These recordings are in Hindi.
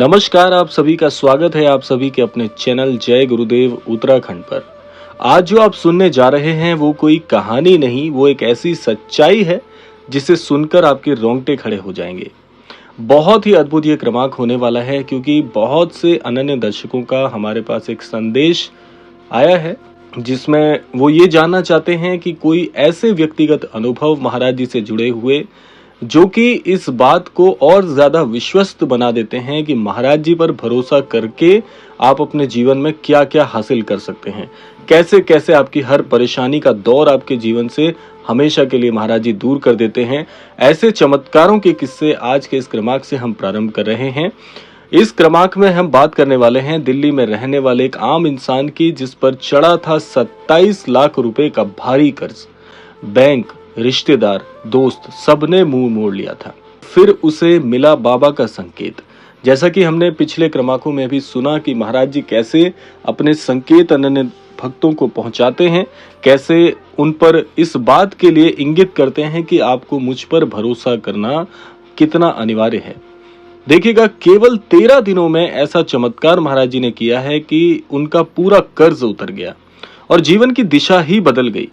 नमस्कार, आप सभी का स्वागत है आप सभी के अपने चैनल जय गुरुदेव उत्तराखंड पर। आज जो आप सुनने जा रहे हैं वो कोई कहानी नहीं, वो एक ऐसी सच्चाई है जिसे सुनकर आपके रोंगटे खड़े हो जाएंगे। बहुत ही अद्भुत ये क्रमांक होने वाला है क्योंकि बहुत से अनन्य दर्शकों का हमारे पास एक संदेश आया है जिसमें वो ये जानना चाहते हैं कि कोई ऐसे व्यक्तिगत अनुभव महाराज जी से जुड़े हुए जो कि इस बात को और ज्यादा विश्वस्त बना देते हैं कि महाराज जी पर भरोसा करके आप अपने जीवन में क्या क्या हासिल कर सकते हैं, कैसे कैसे आपकी हर परेशानी का दौर आपके जीवन से हमेशा के लिए महाराज जी दूर कर देते हैं। ऐसे चमत्कारों के किस्से आज के इस क्रमांक से हम प्रारंभ कर रहे हैं। इस क्रमांक में हम बात करने वाले हैं दिल्ली में रहने वाले एक आम इंसान की जिस पर चढ़ा था 27 लाख रुपए का भारी कर्ज। बैंक, रिश्तेदार, दोस्त सबने मुंह मोड़ लिया था। फिर उसे मिला बाबा का संकेत। जैसा कि हमने पिछले क्रमांकों में भी सुना कि महाराज जी कैसे अपने संकेत अनन्य भक्तों को पहुंचाते हैं, कैसे उन पर इस बात के लिए इंगित करते हैं कि आपको मुझ पर भरोसा करना कितना अनिवार्य है। देखिएगा, केवल 13 दिनों में ऐसा चमत्कार महाराज जी ने किया है कि उनका पूरा कर्ज उतर गया और जीवन की दिशा ही बदल गई।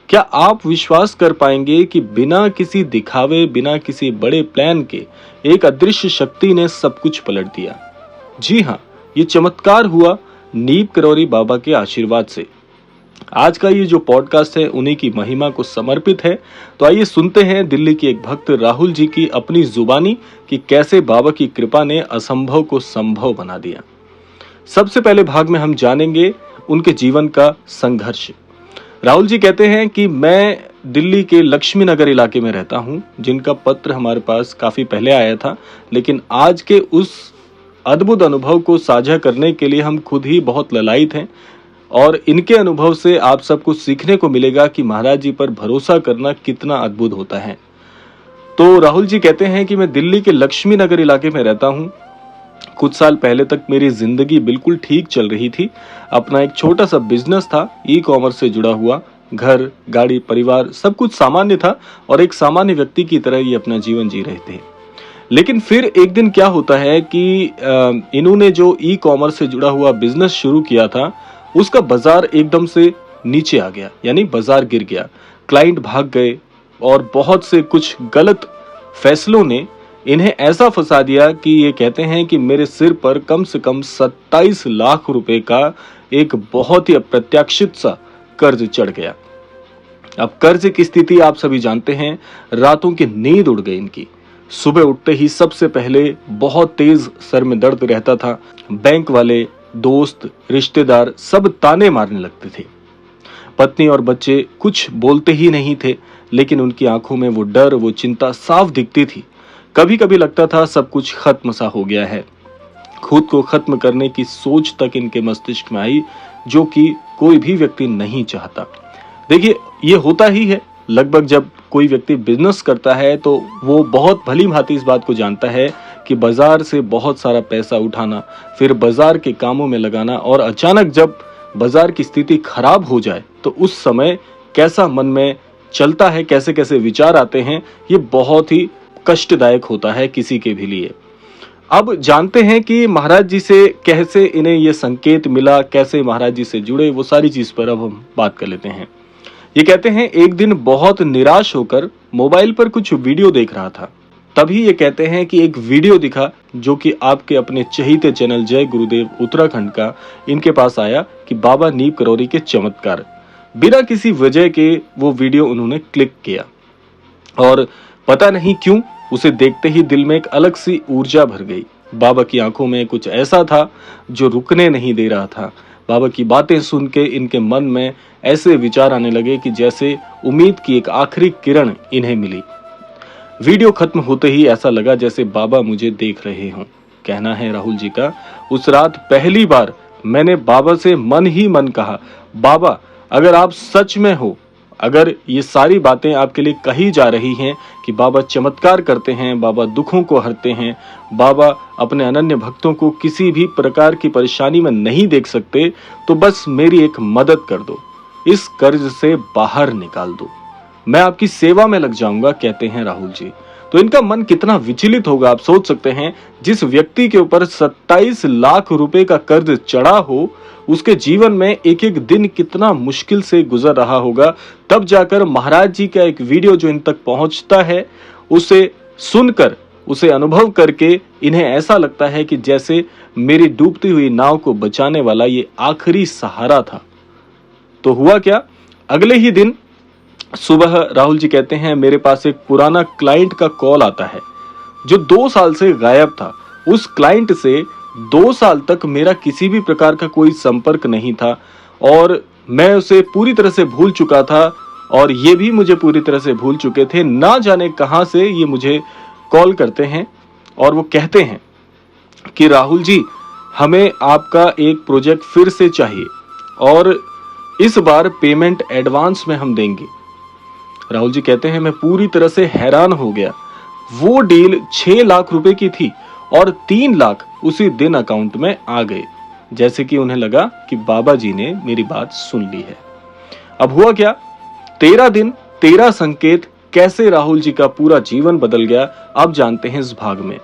क्या आप विश्वास कर पाएंगे कि बिना किसी दिखावे, बिना किसी बड़े प्लान के एक अदृश्य शक्ति ने सब कुछ पलट दिया। जी हाँ, ये चमत्कार हुआ नीम करौरी बाबा के आशीर्वाद से। आज का ये जो पॉडकास्ट है उन्हीं की महिमा को समर्पित है। तो आइए सुनते हैं दिल्ली के एक भक्त राहुल जी की अपनी जुबानी कि कैसे बाबा की कृपा ने असंभव को संभव बना दिया। सबसे पहले भाग में हम जानेंगे उनके जीवन का संघर्ष। राहुल जी कहते हैं कि मैं दिल्ली के लक्ष्मी नगर इलाके में रहता हूं, जिनका पत्र हमारे पास काफी पहले आया था, लेकिन आज के उस अद्भुत अनुभव को साझा करने के लिए हम खुद ही बहुत ललायित हैं और इनके अनुभव से आप सबको सीखने को मिलेगा कि महाराज जी पर भरोसा करना कितना अद्भुत होता है। तो राहुल जी कहते हैं कि मैं दिल्ली के लक्ष्मी नगर इलाके में रहता हूं। कुछ साल पहले तक मेरी जिंदगी बिल्कुल ठीक चल रही थी। अपना एक छोटा सा बिजनेस था, ई-कॉमर्स से जुड़ा हुआ। घर, गाड़ी, परिवार सब कुछ सामान्य था और एक सामान्य व्यक्ति की तरह ये अपना जीवन जी रहे थे। लेकिन फिर एक दिन क्या होता है कि इन्होंने जो ई-कॉमर्स से जुड़ा हुआ बिजनेस शुरू किया था उसका बाजार एकदम से नीचे आ गया, यानी बाजार गिर गया। क्लाइंट भाग गए और बहुत से कुछ गलत फैसलों ने इन्हें ऐसा फंसा दिया कि ये कहते हैं कि मेरे सिर पर कम से कम 27 लाख रुपए का एक बहुत ही अप्रत्याशित सा कर्ज चढ़ गया। अब कर्ज की स्थिति आप सभी जानते हैं, रातों की नींद उड़ गई इनकी। सुबह उठते ही सबसे पहले बहुत तेज सर में दर्द रहता था। बैंक वाले, दोस्त, रिश्तेदार सब ताने मारने लगते थे। पत्नी और बच्चे कुछ बोलते ही नहीं थे, लेकिन उनकी आंखों में वो डर, वो चिंता साफ दिखती थी। कभी कभी लगता था सब कुछ खत्म सा हो गया है। खुद को खत्म करने की सोच तक इनके मस्तिष्क में आई, जो कि कोई भी व्यक्ति नहीं चाहता। देखिए, ये होता ही है। लगभग जब कोई व्यक्ति बिजनेस करता है तो वो बहुत भली भांति इस बात को जानता है कि बाजार से बहुत सारा पैसा उठाना, फिर बाजार के कामों में लगाना और अचानक जब बाजार की स्थिति खराब हो जाए तो उस समय कैसा मन में चलता है, कैसे कैसे विचार आते हैं, ये बहुत ही कष्टदायक होता है किसी के भी लिए। अब जानते हैं कि महाराज जी से कैसे इन्हें ये संकेत मिला, कैसे महाराज जी से जुड़े, वो सारी चीज पर अब हम बात कर लेते हैं। ये कहते हैं एक दिन बहुत निराश होकर मोबाइल पर कुछ वीडियो देख रहा था। तभी ये कहते हैं कि एक वीडियो दिखा जो कि आपके अपने चहीते चैनल जय गुरुदेव उत्तराखंड का इनके पास आया कि बाबा नीम करौरी के चमत्कार। बिना किसी वजह के वो वीडियो उन्होंने क्लिक किया और पता नहीं क्यों उसे देखते ही दिल में एक अलग सी ऊर्जा भर गई। बाबा की आंखों में कुछ ऐसा था जो रुकने नहीं दे रहा था। बाबा की बातें सुन के इनके मन में ऐसे विचार आने लगे कि जैसे उम्मीद की एक आखिरी किरण इन्हें मिली। वीडियो खत्म होते ही ऐसा लगा जैसे बाबा मुझे देख रहे हों। कहना है राहुल जी का, उस रात पहली बार मैंने बाबा से मन ही मन कहा, बाबा अगर आप सच में हो, अगर ये सारी बातें आपके लिए कही जा रही हैं कि बाबा चमत्कार करते हैं, बाबा दुखों को हरते हैं, बाबा अपने अनन्य भक्तों को किसी भी प्रकार की परेशानी में नहीं देख सकते, तो बस मेरी एक मदद कर दो, इस कर्ज से बाहर निकाल दो, मैं आपकी सेवा में लग जाऊंगा, कहते हैं राहुल जी। तो इनका मन कितना विचलित होगा आप सोच सकते हैं। जिस व्यक्ति के ऊपर 27 लाख रुपए का कर्ज चढ़ा हो, उसके जीवन में एक एक दिन कितना मुश्किल से गुजर रहा होगा। तब जाकर महाराज जी का एक वीडियो जो इन तक पहुंचता है, उसे सुनकर, उसे अनुभव करके इन्हें ऐसा लगता है कि जैसे मेरी डूबती हुई नाव को बचाने वाला ये आखिरी सहारा था। तो हुआ क्या, अगले ही दिन सुबह राहुल जी कहते हैं मेरे पास एक पुराना क्लाइंट का कॉल आता है जो 2 साल से गायब था। उस क्लाइंट से 2 साल तक मेरा किसी भी प्रकार का कोई संपर्क नहीं था और मैं उसे पूरी तरह से भूल चुका था और ये भी मुझे पूरी तरह से भूल चुके थे। ना जाने कहां से ये मुझे कॉल करते हैं और वो कहते हैं कि राहुल जी, हमें आपका एक प्रोजेक्ट फिर से चाहिए और इस बार पेमेंट एडवांस में हम देंगे। राहुल जी कहते हैं मैं पूरी तरह से हैरान हो गया। वो डील 6 लाख रुपए की थी और 3 लाख उसी दिन अकाउंट में आ गए, जैसे कि उन्हें लगा कि बाबा जी ने मेरी बात सुन ली है। अब हुआ क्या, 13 दिन 13 संकेत, कैसे राहुल जी का पूरा जीवन बदल गया अब जानते हैं इस भाग में।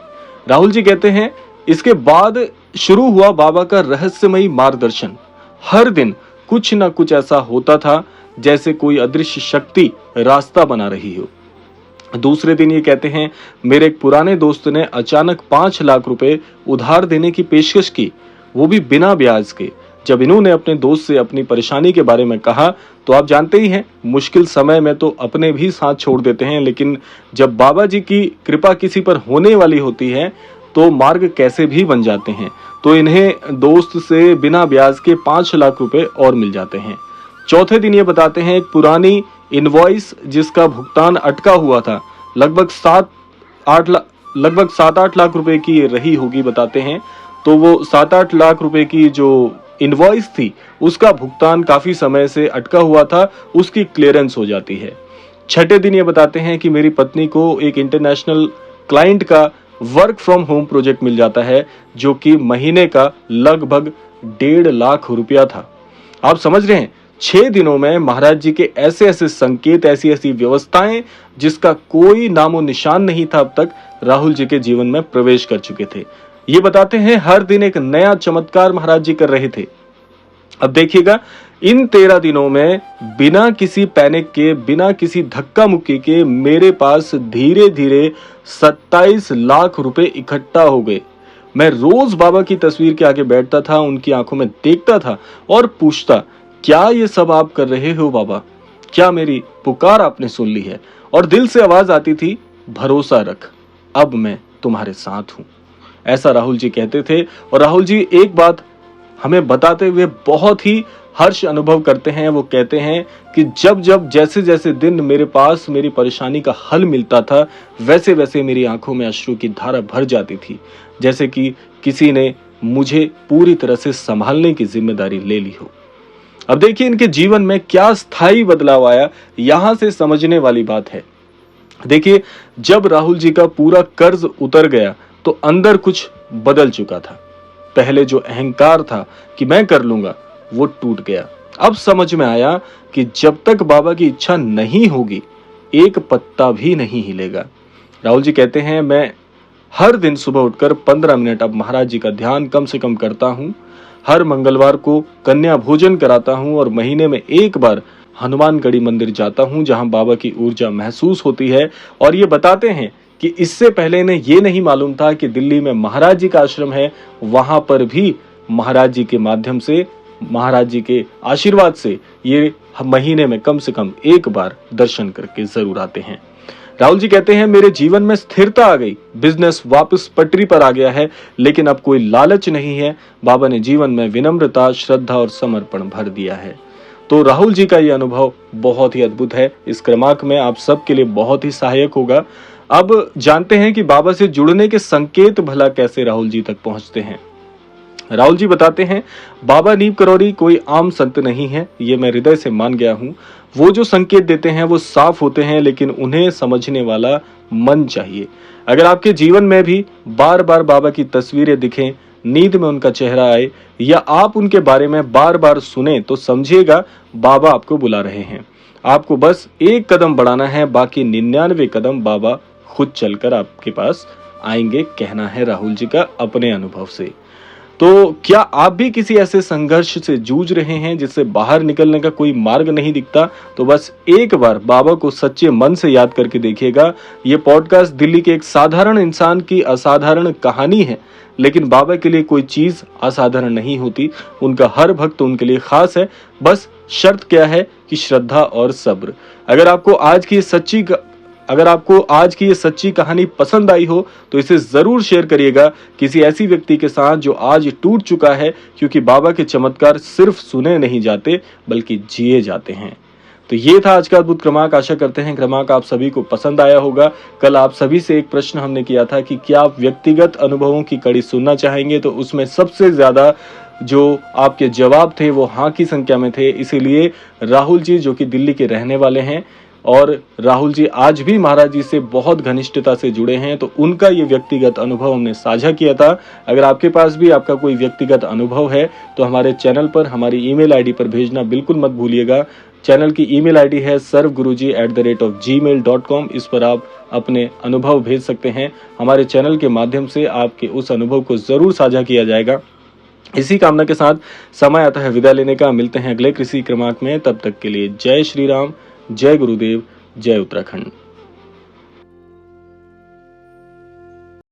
राहुल जी कहते हैं इसके बाद शुरू हुआ बाबा का रहस्यमयी मार्गदर्शन। हर दिन कुछ ना कुछ ऐसा होता था जैसे कोई अदृश्य शक्ति रास्ता बना रही हो। दूसरे दिन ये कहते हैं मेरे एक पुराने दोस्त ने अचानक 5 लाख रुपए उधार देने की पेशकश की, वो भी बिना ब्याज के। जब इन्होंने अपने दोस्त से अपनी परेशानी के बारे में कहा तो आप जानते ही हैं मुश्किल समय में तो अपने भी साथ छोड़ देते हैं, लेकिन जब बाबा जी की कृपा किसी पर होने वाली होती है तो मार्ग कैसे भी बन जाते हैं। तो इन्हें दोस्त से बिना ब्याज के 5 लाख रुपए और मिल जाते हैं। चौथे दिन ये बताते हैं एक पुरानी इनवॉइस जिसका भुगतान अटका हुआ था, लगभग 7-8 लाख रुपए की रही होगी बताते हैं। तो वो 7-8 लाख रुपए की जो इनवॉइस थी उसका भुगतान काफी समय से अटका हुआ था, उसकी क्लियरेंस हो जाती है। छठे दिन ये बताते हैं कि मेरी पत्नी को एक इंटरनेशनल क्लाइंट का वर्क फ्रॉम होम प्रोजेक्ट मिल जाता है जो कि महीने का लगभग 1.5 लाख रुपया था। आप समझ रहे हैं, 6 दिनों में महाराज जी के ऐसे ऐसे संकेत, ऐसी ऐसी व्यवस्थाएं जिसका कोई नामो निशान नहीं था अब तक, राहुल जी के जीवन में प्रवेश कर चुके थे। ये बताते हैं हर दिन एक नया चमत्कार महाराज जी कर रहे थे। अब देखिएगा, इन 13 दिनों में बिना किसी पैनिक के, बिना किसी धक्का मुक्की के मेरे पास धीरे धीरे 27 लाख रुपए इकट्ठा हो गए। मैं रोज बाबा की तस्वीर के आगे बैठता था, उनकी आंखों में देखता था और पूछता, क्या ये सब आप कर रहे हो बाबा? क्या मेरी पुकार आपने सुन ली है? और दिल से आवाज आती थी, भरोसा रख, अब मैं तुम्हारे साथ हूं। ऐसा राहुल जी कहते थे। और राहुल जी एक बात हमें बताते हुए बहुत ही हर्ष अनुभव करते हैं। वो कहते हैं कि जब जब जैसे जैसे दिन मेरे पास मेरी परेशानी का हल मिलता था, वैसे वैसे मेरी आंखों में अश्रु की धारा भर जाती थी, जैसे कि किसी ने मुझे पूरी तरह से संभालने की जिम्मेदारी ले ली हो। अब देखिए इनके जीवन में क्या स्थायी बदलाव आया, यहां से समझने वाली बात है। देखिए, जब राहुल जी का पूरा कर्ज उतर गया तो अंदर कुछ बदल चुका था। पहले जो अहंकार था कि मैं कर लूंगा, वो टूट गया। अब समझ में आया कि जब तक बाबा की इच्छा नहीं होगी, एक पत्ता भी नहीं हिलेगा। राहुल जी कहते हैं मैं हर दिन सुबह उठकर 15 मिनट अब महाराज जी का ध्यान कम से कम करता हूं। हर मंगलवार को कन्या भोजन कराता हूं और महीने में एक बार हनुमानगढ़ी मंदिर जाता हूं, जहां बाबा की ऊर्जा महसूस होती है। और ये बताते हैं कि इससे पहले इन्हें ये नहीं मालूम था कि दिल्ली में महाराज जी का आश्रम है, वहां पर भी महाराज जी के माध्यम से, महाराज जी के आशीर्वाद से ये महीने में कम से कम एक बार दर्शन करके जरूर आते हैं। राहुल जी कहते हैं मेरे जीवन में स्थिरता आ गई, बिजनेस वापस पटरी पर आ गया है, लेकिन अब कोई लालच नहीं है। बाबा ने जीवन में विनम्रता, श्रद्धा और समर्पण भर दिया है। तो राहुल जी का ये अनुभव बहुत ही अद्भुत है, इस क्रमांक में आप सबके लिए बहुत ही सहायक होगा। अब जानते हैं कि बाबा से जुड़ने के संकेत भला कैसे राहुल जी तक पहुंचते हैं। राहुल जी बताते हैं बाबा नीम करौरी कोई आम संत नहीं है, ये मैं हृदय से मान गया हूँ। वो जो संकेत देते हैं वो साफ होते हैं, लेकिन उन्हें समझने वाला मन चाहिए। अगर आपके जीवन में भी बार बार बाबा की तस्वीरें दिखें, नींद में उनका चेहरा आए या आप उनके बारे में बार बार सुने, तो समझिएगा बाबा आपको बुला रहे हैं। आपको बस एक कदम बढ़ाना है, बाकी 99 कदम बाबा खुद चलकर आपके पास आएंगे, कहना है राहुल जी का अपने अनुभव से। तो क्या आप भी किसी ऐसे संघर्ष से जूझ रहे हैं जिससे बाहर निकलने का कोई मार्ग नहीं दिखता? तो बस एक बार बाबा को सच्चे मन से याद करके देखिएगा। ये पॉडकास्ट दिल्ली के एक साधारण इंसान की असाधारण कहानी है, लेकिन बाबा के लिए कोई चीज असाधारण नहीं होती। उनका हर भक्त उनके लिए खास है। बस शर्त क्या है कि श्रद्धा और सब्र। अगर आपको आज की ये सच्ची कहानी पसंद आई हो तो इसे जरूर शेयर करिएगा किसी ऐसी व्यक्ति के साथ जो आज टूट चुका है, क्योंकि बाबा के चमत्कार सिर्फ सुने नहीं जाते बल्कि जिए जाते हैं। तो ये था आज का अद्भुत क्रमांक। आशा करते हैं क्रमांक आप सभी को पसंद आया होगा। कल आप सभी से एक प्रश्न हमने किया था कि क्या आप व्यक्तिगत अनुभवों की कड़ी सुनना चाहेंगे, तो उसमें सबसे ज्यादा जो आपके जवाब थे वो हाँ की संख्या में थे। इसीलिए राहुल जी, जो कि दिल्ली के रहने वाले हैं, और राहुल जी आज भी महाराज जी से बहुत घनिष्ठता से जुड़े हैं, तो उनका ये व्यक्तिगत अनुभव हमने साझा किया था। अगर आपके पास भी आपका कोई व्यक्तिगत अनुभव है तो हमारे चैनल पर हमारी ईमेल आईडी पर भेजना बिल्कुल मत भूलिएगा। चैनल की ईमेल आईडी है sarvguruji@gmail.com। इस पर आप अपने अनुभव भेज सकते हैं। हमारे चैनल के माध्यम से आपके उस अनुभव को जरूर साझा किया जाएगा। इसी कामना के साथ समय आता है विदा लेने का। मिलते हैं अगले किसी क्रमांक में। तब तक के लिए जय श्री राम, जय गुरुदेव, जय उत्तराखंड।